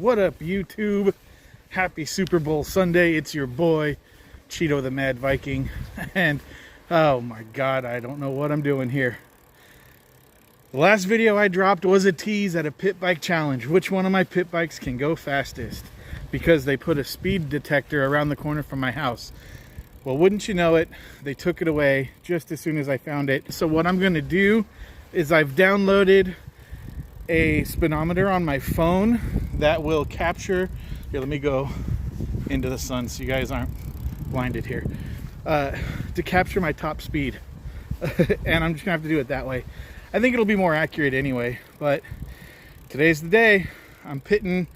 What up, YouTube? Happy Super Bowl Sunday. It's your boy, Cheeto the Mad Viking. And, oh my God, I don't know what I'm doing here. The last video I dropped was a tease at a pit bike challenge. Which one of my pit bikes can go fastest? Because they put a speed detector around the corner from my house. Well, wouldn't you know it, they took it away just as soon as I found it. So what I'm going to do is I've downloaded a speedometer on my phone that will capture, here, let me go into the sun so you guys aren't blinded here, to capture my top speed. And I'm just gonna have to do it that way. I think it'll be more accurate anyway, but today's the day. I'm pitting,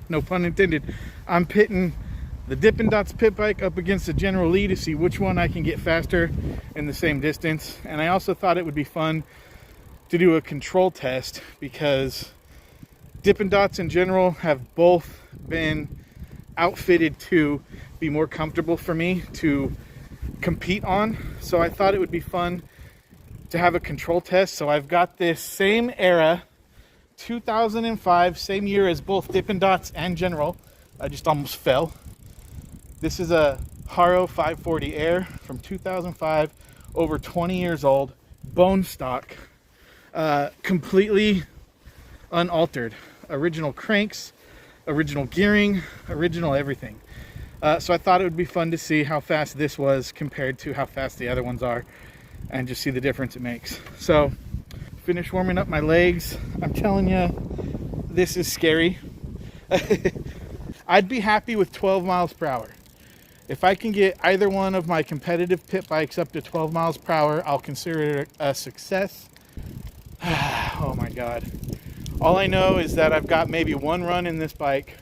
no pun intended, I'm pitting the Dippin Dots Pit Bike up against the General Lee to see which one I can get faster in the same distance. And I also thought it would be fun to do a control test because Dippin Dots in general have both been outfitted to be more comfortable for me to compete on. So I thought it would be fun to have a control test. So I've got this same era, 2005, same year as both Dippin Dots and General. I just almost fell. This is a Haro 540 Air from 2005, over 20 years old, bone stock. Completely unaltered. Original cranks, original gearing, original everything. So I thought it would be fun to see how fast this was compared to how fast the other ones are and just see the difference it makes. So finish warming up my legs. I'm telling you, this is scary. I'd be happy with 12 miles per hour. If I can get either one of my competitive pit bikes up to 12 miles per hour, I'll consider it a success. Oh my God. All I know is that I've got maybe one run in this bike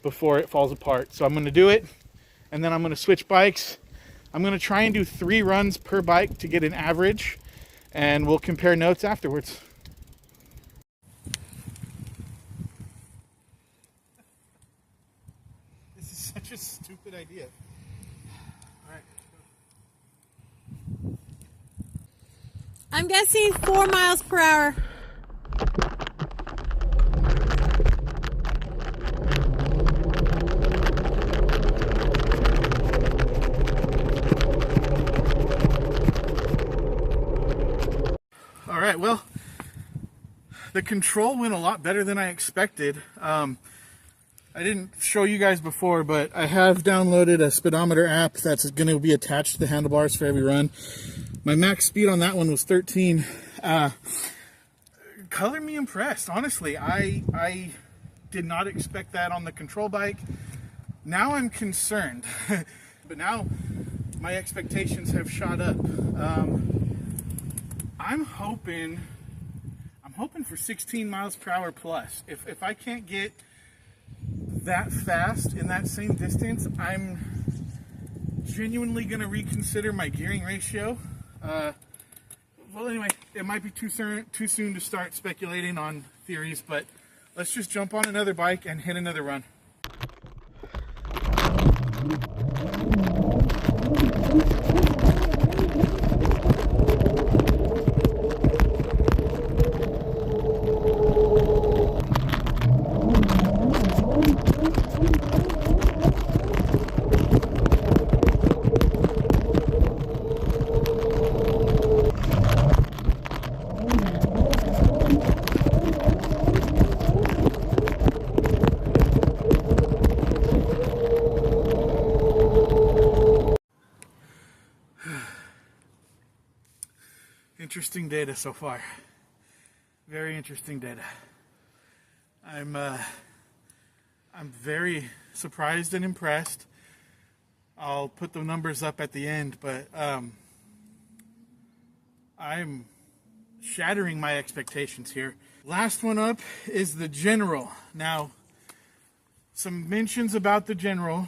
before it falls apart. So I'm going to do it, and then I'm going to switch bikes. I'm going to try and do 3 runs per bike to get an average, and we'll compare notes afterwards. This is such a stupid idea. All right. I'm guessing 4 miles per hour. All right, well, the control went a lot better than I expected. I didn't show you guys before, but I have downloaded a speedometer app that's going to be attached to the handlebars for every run. My max speed on that one was 13. Color me impressed. Honestly, I did not expect that on the control bike. Now I'm concerned, but now my expectations have shot up. I'm hoping for 16 miles per hour plus. If I can't get that fast in that same distance, I'm genuinely going to reconsider my gearing ratio. Well, anyway, it might be too soon to start speculating on theories, but let's just jump on another bike and hit another run. Interesting data so far. Very interesting data. I'm very surprised and impressed. I'll put the numbers up at the end, but I'm shattering my expectations here. Last one up is the General. Now, some mentions about the General.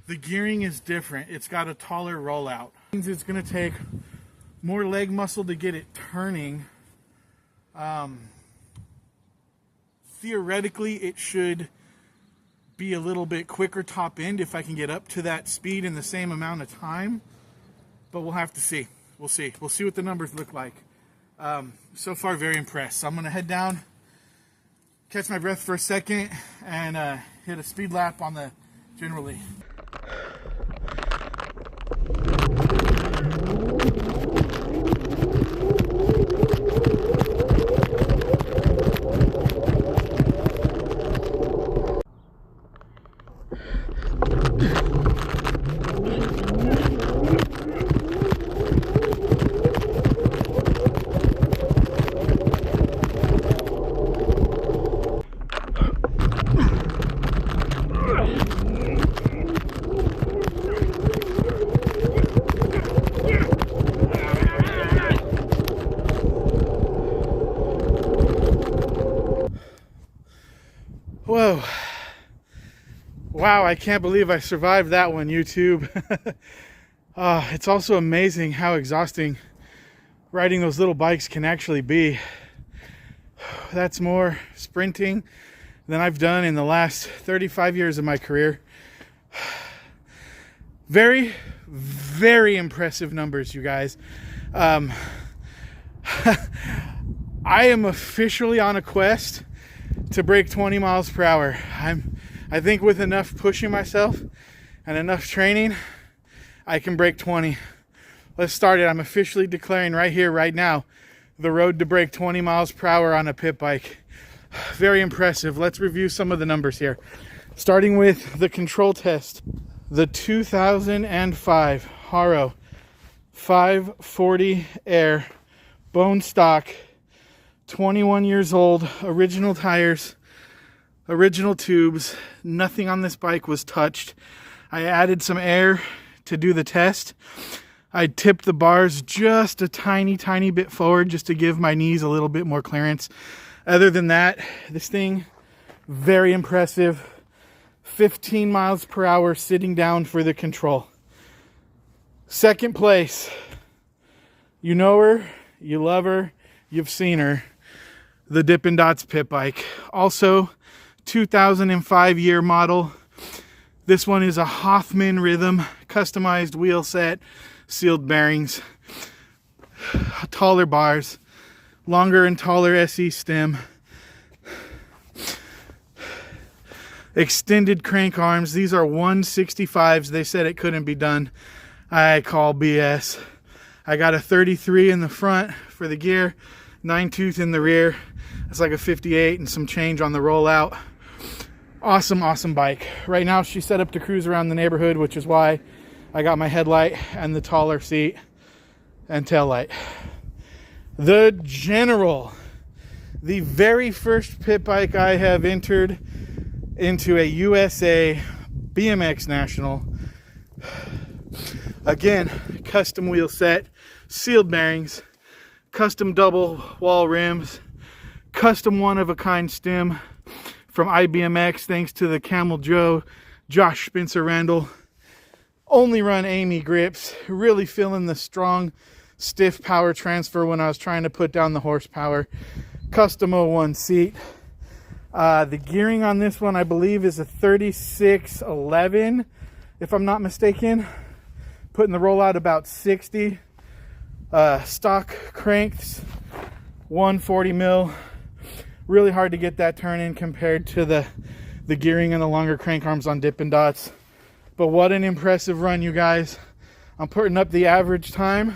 The gearing is different. It's got a taller rollout. It means it's going to take more leg muscle to get it turning. Theoretically, it should be a little bit quicker top end if I can get up to that speed in the same amount of time, but we'll have to see. We'll see what the numbers look like. So far, very impressed. So I'm going to head down catch my breath for a second and hit a speed lap on the General Lee. Whoa. Wow, I can't believe I survived that one, YouTube. It's also amazing how exhausting riding those little bikes can actually be. That's more sprinting than I've done in the last 35 years of my career. Very, very impressive numbers, you guys. I am officially on a quest to break 20 miles per hour. I think with enough pushing myself and enough training, I can break 20. Let's start it. I'm officially declaring right here, right now, the road to break 20 miles per hour on a pit bike. Very impressive. Let's review some of the numbers here. Starting with the control test. The 2005 Haro 540 Air bone stock, 21 years old, original tires, original tubes. Nothing on this bike was touched. I added some air to do the test. I tipped the bars just a tiny bit forward just to give my knees a little bit more clearance. Other than that, this thing, very impressive. 15 miles per hour sitting down for the control. Second place. You know her, you love her, you've seen her. The Dippin Dots Pit Bike. Also, 2005 year model. This one is a Hoffman Rhythm, customized wheel set, sealed bearings, taller bars, longer and taller SE stem, extended crank arms. These are 165s. They said it couldn't be done. I call BS. I got a 33 in the front for the gear, 9-tooth in the rear. It's like a 58 and some change on the rollout. Awesome bike. Right now she's set up to cruise around the neighborhood, which is why I got my headlight and the taller seat and tail light. The General, the very first pit bike I have entered into a USA BMX National. Again, custom wheel set, sealed bearings, custom double wall rims, custom one-of-a-kind stem from IBMX, thanks to the Camel Joe, Josh Spencer Randall. Only run Amy grips, really feeling the strong, stiff power transfer when I was trying to put down the horsepower. Custom 01 seat. The gearing on this one, I believe, is a 3611, if I'm not mistaken. Putting the rollout about 60. Stock cranks, 140 mil. Really hard to get that turn in compared to the gearing and the longer crank arms on Dippin Dots. But what an impressive run, you guys. I'm putting up the average time,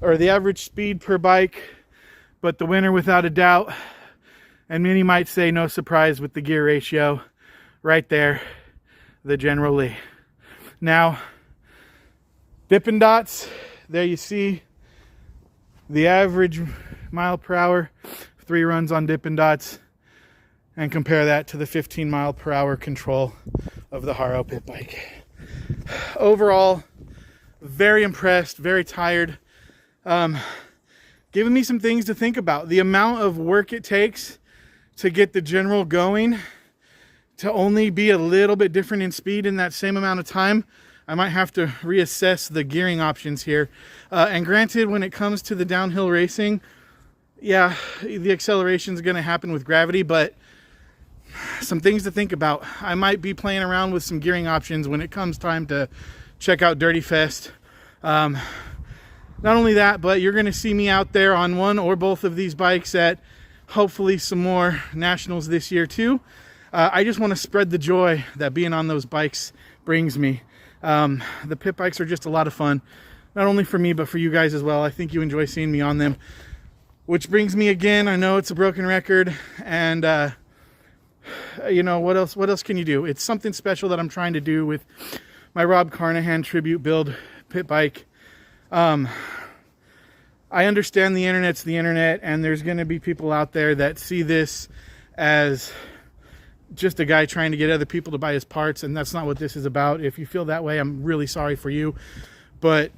or the average speed per bike, but the winner without a doubt, and many might say no surprise with the gear ratio, right there, the General Lee. Now, Dippin Dots, there you see the average mile per hour, 3 runs on Dippin Dots, and compare that to the 15 mile per hour control of the Haro pit bike. Overall, very impressed, very tired. Giving me some things to think about. The amount of work it takes to get the General going, to only be a little bit different in speed in that same amount of time. I might have to reassess the gearing options here. And granted, when it comes to the downhill racing, yeah, the acceleration is going to happen with gravity, but some things to think about. I might be playing around with some gearing options when it comes time to check out Dirty Fest. Not only that, but you're going to see me out there on one or both of these bikes at hopefully some more nationals this year too. I just want to spread the joy that being on those bikes brings me. The pit bikes are just a lot of fun, not only for me, but for you guys as well. I think you enjoy seeing me on them, which brings me again, I know it's a broken record, and you know, what else can you do? It's something special that I'm trying to do with my Rob Carnahan tribute build pit bike. I understand the internet's the internet, and there's going to be people out there that see this as just a guy trying to get other people to buy his parts, and that's not what this is about. If you feel that way, I'm really sorry for you, but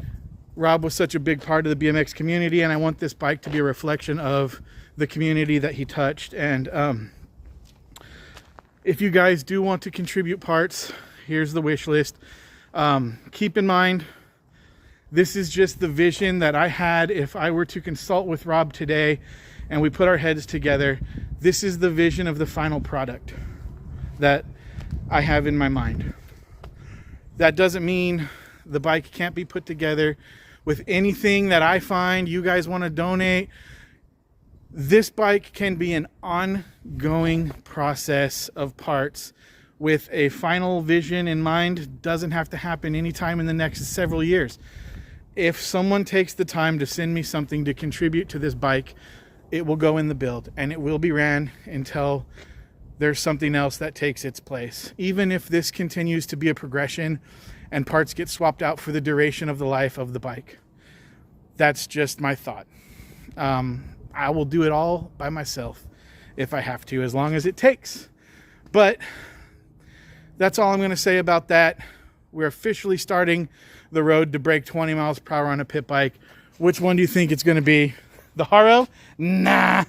Rob was such a big part of the BMX community, and I want this bike to be a reflection of the community that he touched. And if you guys do want to contribute parts, here's the wish list. Keep in mind, this is just the vision that I had if I were to consult with Rob today and we put our heads together. This is the vision of the final product that I have in my mind. That doesn't mean the bike can't be put together with anything that I find you guys want to donate. This bike can be an ongoing process of parts with a final vision in mind. Doesn't have to happen anytime in the next several years. If someone takes the time to send me something to contribute to this bike, it will go in the build, and it will be ran until there's something else that takes its place. Even if this continues to be a progression and parts get swapped out for the duration of the life of the bike. That's just my thought. I will do it all by myself if I have to, as long as it takes. But that's all I'm going to say about that. We're officially starting the road to break 20 miles per hour on a pit bike. Which one do you think it's going to be? The Haro? Nah.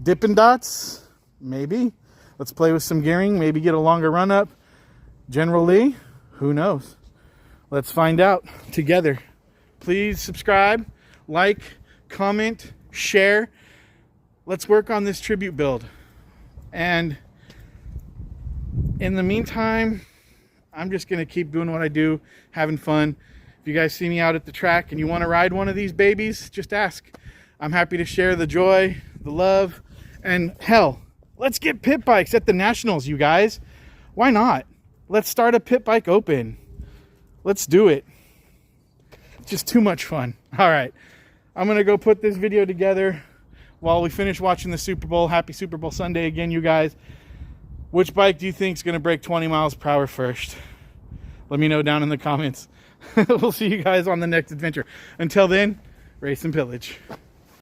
Dippin Dots? Maybe. Let's play with some gearing. Maybe get a longer run up. General Lee? Who knows? Let's find out together. Please subscribe, like, comment, share. Let's work on this tribute build. And in the meantime, I'm just going to keep doing what I do, having fun. If you guys see me out at the track and you want to ride one of these babies, just ask. I'm happy to share the joy, the love, and hell, let's get pit bikes at the Nationals, you guys. Why not? Let's start a pit bike open. Let's do it. It's just too much fun. All right. I'm going to go put this video together while we finish watching the Super Bowl. Happy Super Bowl Sunday again, you guys. Which bike do you think is going to break 20 miles per hour first? Let me know down in the comments. We'll see you guys on the next adventure. Until then, race and pillage.